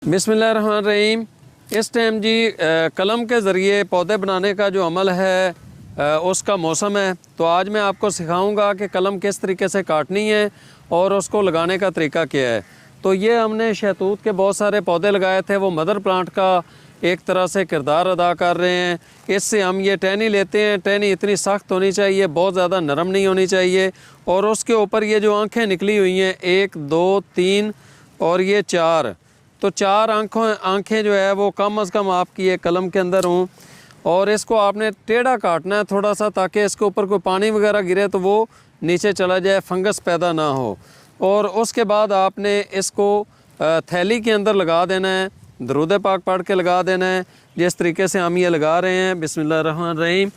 बिस्मिल्लाहिर्रहमानिर्रहीम। इस टाइम जी कलम के ज़रिए पौधे बनाने का जो अमल है उसका मौसम है। तो आज मैं आपको सिखाऊंगा कि कलम किस तरीके से काटनी है और उसको लगाने का तरीका क्या है। तो ये हमने शहतूत के बहुत सारे पौधे लगाए थे, वो मदर प्लांट का एक तरह से किरदार अदा कर रहे हैं। इससे हम ये टहनी लेते हैं, टहनी इतनी सख्त होनी चाहिए, बहुत ज़्यादा नरम नहीं होनी चाहिए। और उसके ऊपर ये जो आँखें निकली हुई हैं, 1 2 3 और ये 4, तो 4 आँखें जो है वो कम अज़ कम आपकी एक कलम के अंदर हों। और इसको आपने टेढ़ा काटना है थोड़ा सा, ताकि इसके ऊपर कोई पानी वगैरह गिरे तो वो नीचे चला जाए, फंगस पैदा ना हो। और उसके बाद आपने इसको थैली के अंदर लगा देना है, दरूद पाक पढ़ के लगा देना है, जिस तरीके से हम ये लगा रहे हैं। बिस्मिल्लाहिर्रहमानिर्रहीम।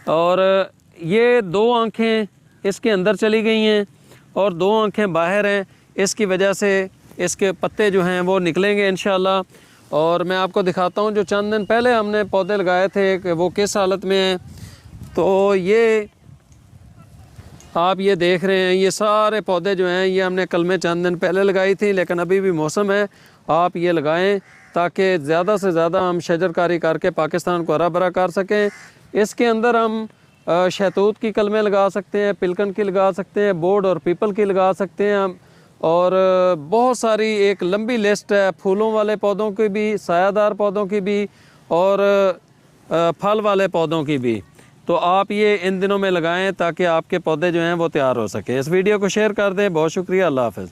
और ये 2 आँखें इसके अंदर चली गई हैं और 2 आँखें बाहर हैं। इसकी वजह से इसके पत्ते जो हैं वो निकलेंगे इंशाल्लाह। और मैं आपको दिखाता हूँ जो चंद दिन पहले हमने पौधे लगाए थे कि वो किस हालत में हैं। तो ये आप ये देख रहे हैं, ये सारे पौधे जो हैं ये हमने कलमें चंद दिन पहले लगाई थी, लेकिन अभी भी मौसम है, आप ये लगाएं ताकि ज़्यादा से ज़्यादा हम शजरकारी करके पाकिस्तान को हरा भरा कर सकें। इसके अंदर हम शहतूत की कलमें लगा सकते हैं, पिलकन की लगा सकते हैं, बोर्ड और पीपल की लगा सकते हैं हम। और बहुत सारी एक लंबी लिस्ट है, फूलों वाले पौधों की भी, सायादार पौधों की भी और फल वाले पौधों की भी। तो आप ये इन दिनों में लगाएं ताकि आपके पौधे जो हैं वो तैयार हो सके। इस वीडियो को शेयर कर दें। बहुत शुक्रिया। अल्लाह हाफ़िज़।